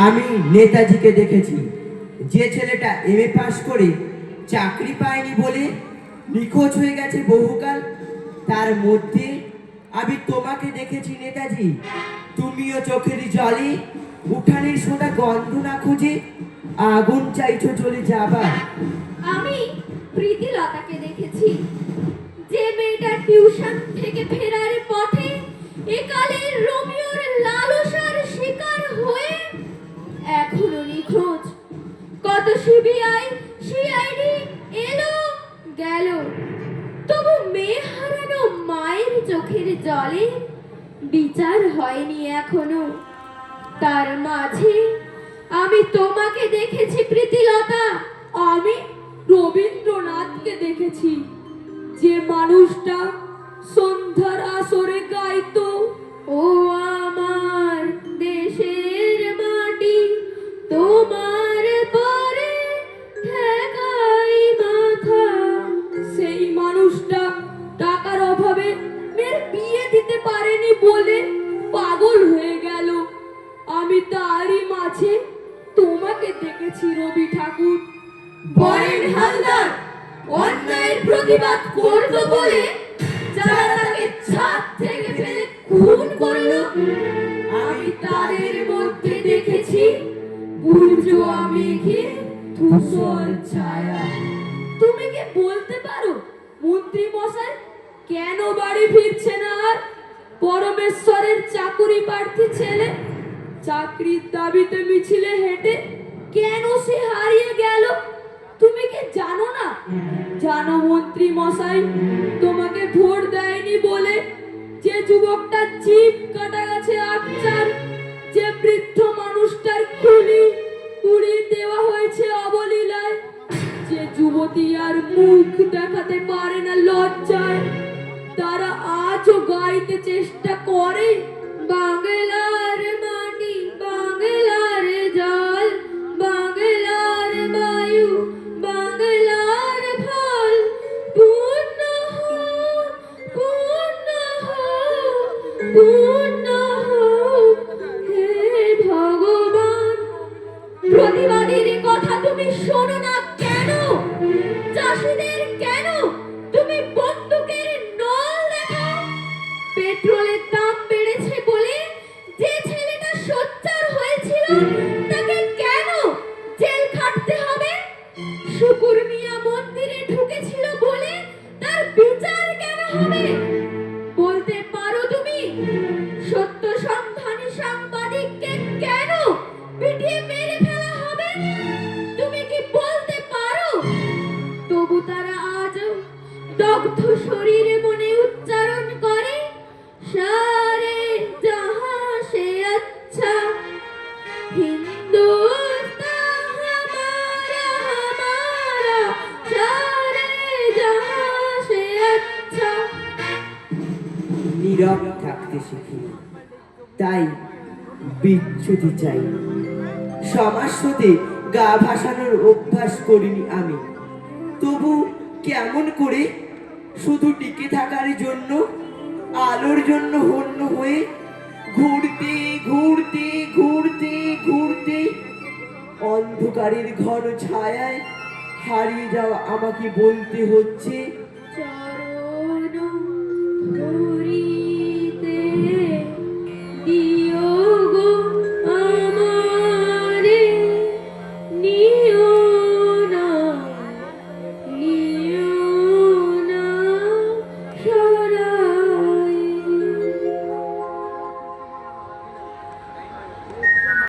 আমি নেতাজিকে দেখেছি, যে ছেলেটা এমএ পাস করে চাকরি পায়নি বলে নিখোঁজ হয়ে গেছে বহুকাল। তার মধ্যে আমি তোমাকে দেখেছি নেতাজি। তুমিও চোখের জলে উঠানের সোনা গন্ধ না খুঁজে আগুন চাইছো চলে যাবার। আমি প্রীতিলতাকে দেখেছি, যে মেয়েটা টিউশন থেকে ফেরার পথে একালে রোমিওর লালসার শিকার হয়ে এখনো নিখোঁজ। কত সিবিআই সিআইডি এলো গেল, তবু মেয়ে হারানো মায়ের চোখের জলে বিচার হয়নি এখনো। তার মাঝে আমি তোমাকে দেখেছি প্রীতিলতা। আমি রবীন্দ্রনাথকে দেখেছি, যে মানুষটা সন্ধ্যার আসরে গাইতো, ও আমার দেশের মাটি তোমার পরে ঠেকাই মাথা। সেই মানুষটা টাকার অভাবে মেয়ের বিয়ে দিতে পারেনি বলে পাগল হয়ে গেল। আমি তারই মাঝে তোমাকে দেখেছি রবি ঠাকুর। বরেন হালদার অন্যায়ের প্রতিবাদ করতো বলে যারা তাকে ছাদ থেকে ফেলে খুন করলো, আমি তাদের মধ্যে দেখেছি বুর্জোয়া মেঘে ধূসর ছায়া। তুমি কি বলতে পারো মন্ত্রী মশাই কেন বাড়ি ফিরছে না? আর পরমেশ্বরের চাকুরি প্রার্থী ছেলে চাকরির দাবিতে মিছিলে হেঁটে কেন সে হারিয়ে গেল? তুমি কি জানো না? জানো মন্ত্রী মশাই, তোমাকে ভোট দেয়নি বলে যে যুবকটা জিভ কাটা গেছে আচ্ছার, যে বৃদ্ধ মানুষটার খুলি উড়িয়ে দেওয়া হয়েছে অবলীলায়, যে যুবতী আর মুখ দেখাতে পারে না লজ্জায়, তারা আজও গাইতে চেষ্টা করে বাংলার মাটি বাংলার জল, বাংলার বায়ু বাংলার ফল, পূর্ণ হোক পূর্ণ হোক পূর্ণ হোক হে ভগবান। প্রতিবাদীর কথা তুমি শোনো না কেন? চাষিদের কেন তুমি বন্দুকের নল দেখাও? পেট্রোলের দাম বেড়েছে বলে যে ছেলেটা সোচ্চার হয়েছিল তাকে কেন জেল খাটতে হবে? শুকুর মিয়া মন্দিরে ঢুকেছিল বলে তার বিচার কেন হবে? বলতে পারো তুমি? সত্য সন্ধানী সাংবাদিককে কেন পিটিয়ে মেরে ফেলা হবে? তুমি কি বলতে পারো? তবু তারা আজও দগ্ধ শরীরে মনে উচ্চারণ করে সারে জাহাঁ সে আচ্ছা, হিন্দুস্তান হামারা হামারা, সারে জাহাঁ সে আচ্ছা। নীরব থাকতে শিখি, তাই বিচ্ছুতি চাই। সমাজ হতে গা ভাসানোর অভ্যাস করিনি আমি, তবু কেমন করে শুধু টিকে থাকার জন্য, আলোর জন্য হন্য হয়ে ঘুরতে ঘুরতে ঘুরতে ঘুরতে অন্ধকারের ঘন ছায়ায় হারিয়ে যাওয়া আমাকে বলতে হচ্ছে